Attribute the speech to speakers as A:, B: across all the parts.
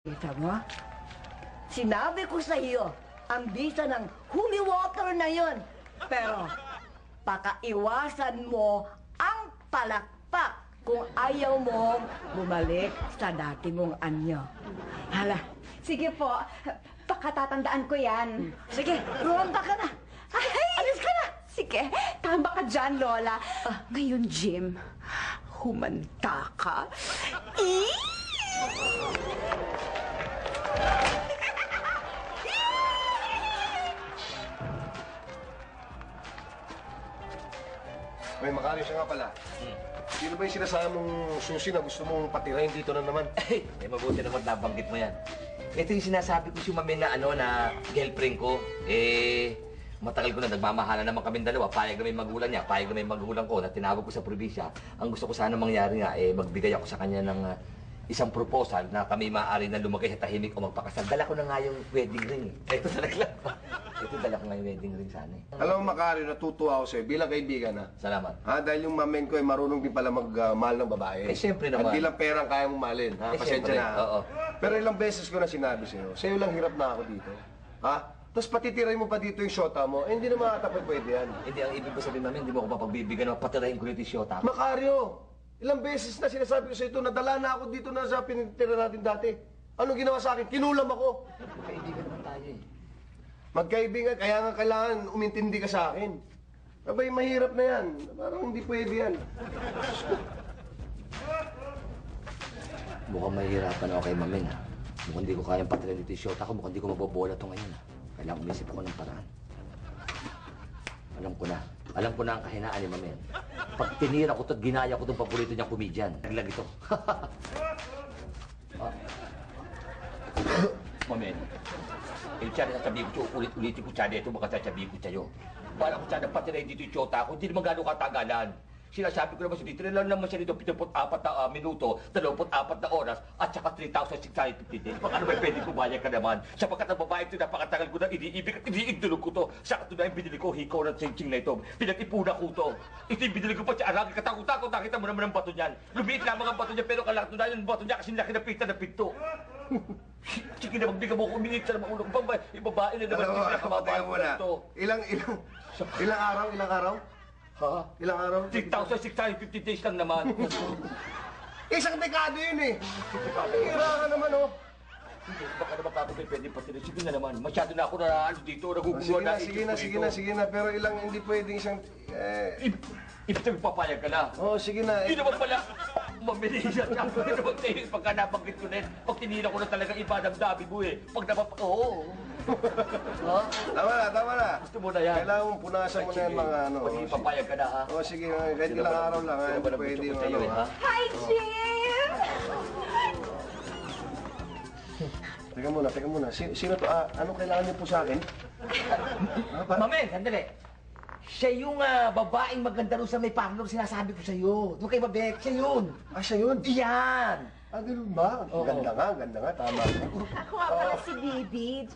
A: Kita mo? Sinabi ko sa iyo, ang bisa ng holy water na yun. Pero, pakaiwasan mo ang palakpak kung ayaw mo bumalik sa dati mong anyo. Hala,
B: Sige po, pakatatandaan ko yan.
A: sige, rumamba ka na.
B: Ay!
A: Alis ka na.
B: Sige, tama ka dyan, Lola. Ngayon, Jim, humanda ka.
C: May Macario siya nga pala. Sino ba yung sinasama mong susi na gusto mong patirahin dito na naman?
D: Eh, mabuti naman nabanggit mo yan. Ito yung sinasabi ko si Mami na na girlfriend ko. Matagal ko na nagmamahalan naman kami dalawa. Payag na may magulang niya, payag na may magulang ko na tinawag ko sa probinsya. Ang gusto ko sana mangyari nga, magbigay ako sa kanya ng isang proposal na kami maaari na lumagay sa tahimik o magpakasal. Dala ko na nga yung wedding ring. Ito talaga lang. Ito dala ko nga yung wedding ring sana.
C: Alam mo, Macario, natutuwa ako sa'yo bilang kaibigan ha.
D: Salamat.
C: Dahil yung mamen ko ay marunong din pala magmahal ng babae.
D: Siyempre naman.
C: At di lang perang kaya mong mahalin. Pasensya
D: siyempre.
C: na.
D: Oo.
C: Pero ilang beses ko na sinabi sa'yo lang hirap na ako dito. Tapos patitirahin mo pa dito yung shota mo, hindi naman ata pwede yan.
D: Hindi, ang ibig ko sabihin, Mami, hindi mo ako mapagbibigyan na patirahin ko dito yung shota.
C: Macario, ilang beses na sinasabi ko sa ito, nadala na ako dito na sa pinitira natin dati. Anong ginawa sa akin? Kinulam ako.
D: Magkaibigan naman tayo eh.
C: Magkaibigan, kaya nga kailangan umintindi ka sa akin. Abay, mahirap na yan. Parang hindi pwede yan.
D: Mukhang mahihirapan ako kay Mami na. Mukhang hindi ko kayang patirahin dito yung shota ko, mukhang hindi ko mabobola ito ngayon. Kailangan umisip ako ng paraan. Alam ko na ang kahinaan ni Mami. Pag tinira ko ito at ginaya ko itong paborito niyang komedyan, naglag ito. Mami, sana sasabihin ko siya, ulit-ulitin ko sana ito, baka sasabihin ko sa'yo. Para ko sana patirahin dito yung shota ko, hindi naman gano'ng katagalan. Sinasabi ko naman siya dito, nilang naman siya dito 74 na minuto, 24 na oras, at saka 3,650 days. Baka naman pwede kumayag ka naman. Sapagkat ang babae ito, napakatagal ko na iniibig at iniigdulog ko to. Sa ito na yung binili ko, hikaw ng sing-sing na ito. Pinag-ipuna ko to. Ito yung binili ko pa siya, arangin katakot-takot, nakita mo naman ang bato niyan. Lumiit lamang ang bato niya, pero kalakto na yung bato niya kasi laki na pita na pinto. Sige na, magbigay mo kuminit sa mga ulo ko. Yung babae na naman, hindi na kamabay ko ito.
C: Ilang araw?
D: Ha?
C: Ilang araw?
D: 3,650 days lang naman.
C: Isang dekado yun eh. Hira ka naman oh.
D: Baka naman kapag pwede pa sila. Sige na naman. Masyado na ako na dito. Naguguluhan na.
C: Sige na. Pero ilang hindi pwedeng isang...
D: Ibig sabihin papayag ka na.
C: Oo, sige na.
D: Hindi naman pala. Mabilis siya. Hindi naman tayo. Pagka nabanggit ko na yun. Pag tinira ko na talaga iba damdamin mo eh. Pag Oo. Ha?
C: Tama na.
D: Gusto mo na yan.
C: Kailangan mong punasan mo na yung mga ano.
D: Pag papayag ka na ha.
C: Oo, sige. Kahit ilang araw lang ha. Hindi pwede yung ano ha.
B: Hi, Jim!
C: Teka muna. Sino to? Anong kailangan niyo po sa akin?
D: Mami, sandali. Siya yung babaeng maganda rin sa may parlor, sinasabi ko sa'yo. Doon kay Mabek, siya yun.
C: Siya yun?
D: Iyan!
C: Ganun ba? Ganda nga. Tama ka.
B: Ako nga pala si Bibi.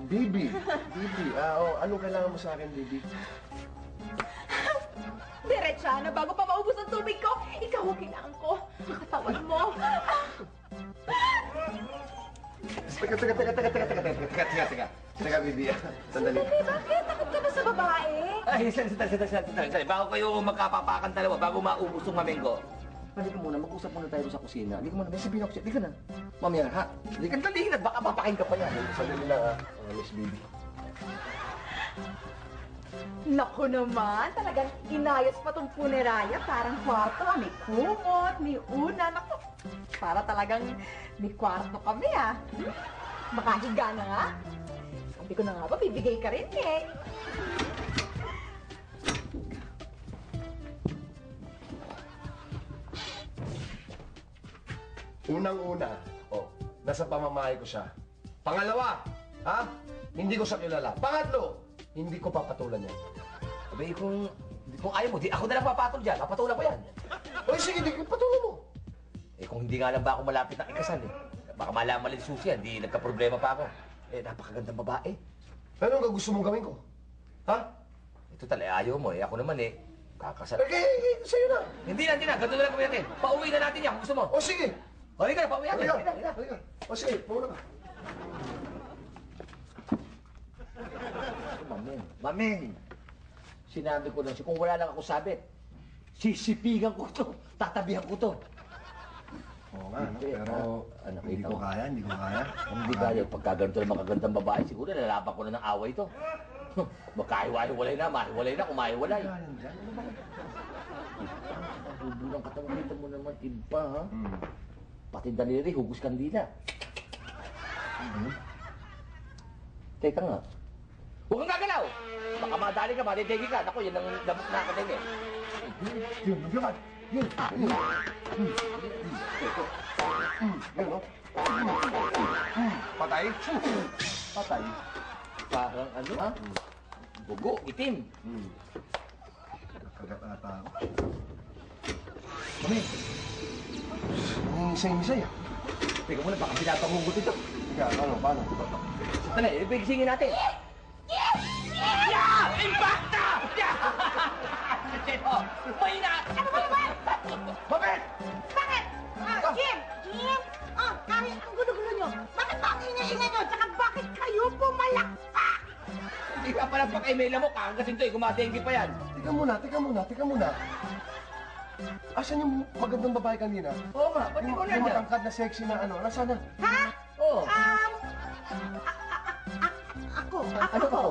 C: Bibi. Anong kailangan mo sa akin, Bibi?
B: Diretsa na, bago pa maubos ang tubig ko, ikaw ang kailangan ko. Ang katawan mo.
C: Teka, Bibi. Sandali.
B: Bakit? Takot ka ba sa babae?
D: Ay, sandali. Bago kayo magkapapakan dalawa, bago maubos yung mamenggo. Halika muna, mag-usap muna tayo sa kusina. Halika muna, may sabihin ako siya. Halika na. Mamaya, ha? Halika na, halika na. Baka mapakain ka pa yan.
C: Sandali lang ha, Miss Bibi.
B: Naku naman, talagang inayos pa tong punerarya. Parang kwarto, may kumot, may una. Naku, para talagang may kwarto kami ah. Makahiga na nga. Sabi ko na nga ba, bibigay ka rin eh.
C: Unang-una, nasa pamamahay ko siya. Pangalawa, hindi ko siya kilala. Pangatlo, hindi ko papatulan yan.
D: Abay, kung ayaw mo, di ako na lang papatol dyan. Papatulan ko yan.
C: Sige, patulan mo.
D: Kung hindi nga lang ba ako malapit na ikasal eh. Baka malaman ni Susi yan, di nagka-problema pa ako. Napakagandang babae.
C: Ano ang gusto mong gawin ko? Ha?
D: Ito talaga, ayaw mo eh. Ako naman eh, kakasal.
C: Sa'yo na.
D: Hindi na. Ganito na lang gawin natin. Pauwi na natin yan kung gusto mo.
C: Sige.
D: Halika na, pauwi natin.
C: Halika. O sige, mauna ka.
D: Mameng. Sinabi ko lang siya, kung wala lang ako sabit, sisipigan ko to, tatabihan ko to.
C: Oo nga, no?
D: Hindi,
C: Pero
D: nakita
C: hindi ko
D: mo.
C: kaya, hindi ko kaya.
D: Hindi kaya, pagka ganito ng mga gandang babae, siguro nalalaban ko na ng away to. Magkahiwa-hiwalay na, mahiwalay na, kumahiwalay.
C: Kaya yan dyan. Ano ba?
D: Bubulang katawan, kita mo naman, iba ha?
C: Hmm.
D: Pati daliri, hugus kandila. Teka nga. Huwag kang gagalaw! Baka madali ka, madidigi ka. Naku, yan ang damok na akatin eh.
C: Yun, yun. Yun, no? Patay? Patay?
D: Parang ano ha? Bugo, itim.
C: Kagat ata ako. Kami. Nangingisay-ngisay ah.
D: Teka muna, baka pinapangugot ito.
C: Teka, paano?
D: Sandali, ibigisingin natin. Yeah! Impacta! Yeah! May na!
B: Ano ba naman?
C: Bakit?
B: Bakit? Jim! Jim! Kahit ang gulo-gulo nyo, bakit ba ang ingay-ingay nyo? Tsaka bakit kayo pumalakpak?
D: Hindi ka pala pa kay may lamok, kakasin to eh, kumadenggi pa yan.
C: Teka muna. Asan yung magandang babae kanina?
D: Oo nga, ba't
C: Yung,
D: ikaw na
C: yung
D: niya?
C: matangkad na sexy na ano, nasaan na?
B: Ha?
D: Oo.
B: Ako.
C: Ano ikaw?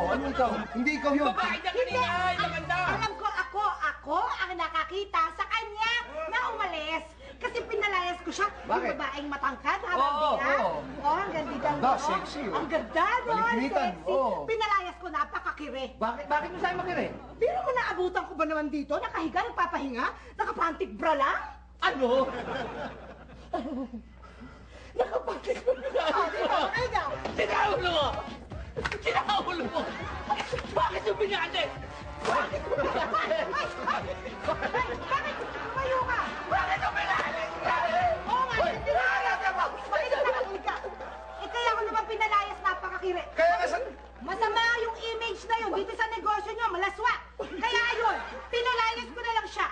C: Ano ikaw? Hindi ikaw yun.
D: Babae niya kanina, ay maganda.
B: Alam ko, ako ang nakakita sa kanya na umalis. Kasi pinalayas ko siya.
C: Bakit?
B: Yung babaeng matangkad, habang
C: Oo,
B: dia.
C: oo.
B: Ang ganda
C: Ganda, sexy, oh.
B: Ang ganda, no?
C: Malignitan,
B: Sexy.
C: oo.
B: Pinalayas ko, napakakire.
D: Bakit mo sa'yo makiri?
B: Pero mo naabutan ko ba naman dito? Nakahiga, nagpapahinga? Nakapantik bra lang?
D: Ano? Nakapatik ko na
B: Ikaw.
D: Sinaulo mo! Sinaulo mo! Bakit yung binali? Bakit yung binali?
B: Bakit? Tumayo ka.
D: Bakit yung binali?
B: Oo nga, hindi na Bakit nakahuli ka? Kaya ako naman pinalayas, napakakire.
C: Kaya nga sa...
B: Masama yung image na yun dito sa negosyo nyo, malaswa. Kaya yun, pinalayas ko na lang siya.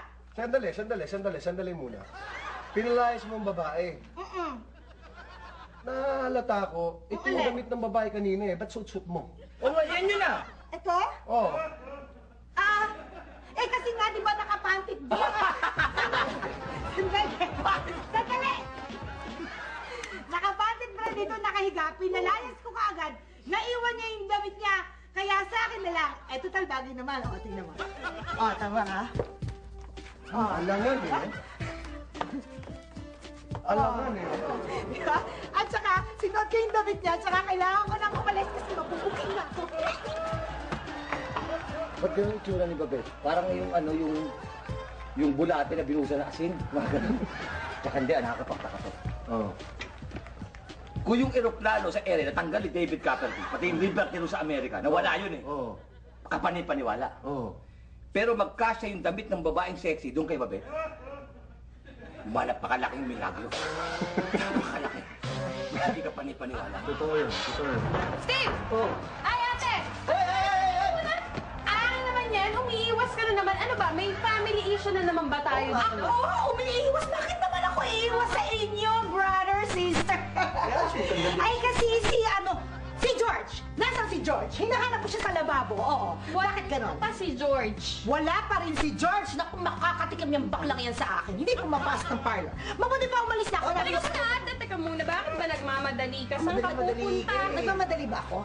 C: Sandali muna. Pinalayas mo ang babae. Nahalata ko, ito yung
B: Alin?
C: damit ng babae kanina eh. Ba't suit-suit mo?
D: Oo nga, yan yun ah!
B: Ito?
C: Oh,
B: Kasi nga, di ba nakapantit bra? Sandali! Nakapantit bra dito, nakahiga, pinalayas ko kaagad, naiwan niya yung damit niya, kaya sa akin na lang, total bagay naman, tingnan mo. Tama nga.
C: alangan eh. Alangan eh.
B: Diba? At saka, sinuot ko yung damit niya, at saka kailangan ko nang umalis kasi mabubuking na ako.
D: Ba't ganun yung tsura ni Babet? Parang yung ano, yung bulate na binusa na asin. Mga ganun. Tsaka hindi, nakakapagtaka to.
C: Oh.
D: Kung yung eroplano sa ere, natanggal ni David Copperfield, pati yung Liberty sa Amerika, nawala yun eh.
C: Oh.
D: Kapanipaniwala.
C: Oh.
D: Pero magkasya yung damit ng babaeng sexy doon kay Babet. Napakalaking milagro. Napakalaki. Hindi ka panipaniwala.
C: Totoo yun.
E: Steve!
C: Oh.
E: Ay, ate! Ano naman yan? Umiiwas ka na naman. Ano ba? May family issue na naman ba tayo?
B: Umiiwas. Bakit naman ako iiwas sa inyo, brother, sister? Ay, kasi si George. Nasaan si George? Hinahanap ko siya sa lababo, oo. Bakit ganon?
E: Pa si George.
B: Wala pa rin si George. Naku, makakatikim yung baklang yan sa akin. Hindi pumapasok ng parlor. Mabuti pa umalis na ako.
E: Teka muna, ate. Teka muna. Bakit ba nagmamadali ka? Saan ka pupunta?
B: Nagmamadali ba ako?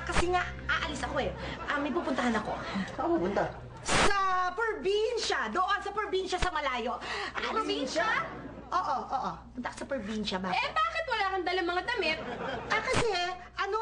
B: Kasi nga, aalis ako eh. May pupuntahan ako.
C: Saan mo punta?
B: Sa probinsya. Doon sa probinsya sa malayo.
E: Probinsya?
B: Oo. Punta ka sa probinsya ba?
E: Eh, bakit wala kang dalang mga damit?
B: Kasi, ano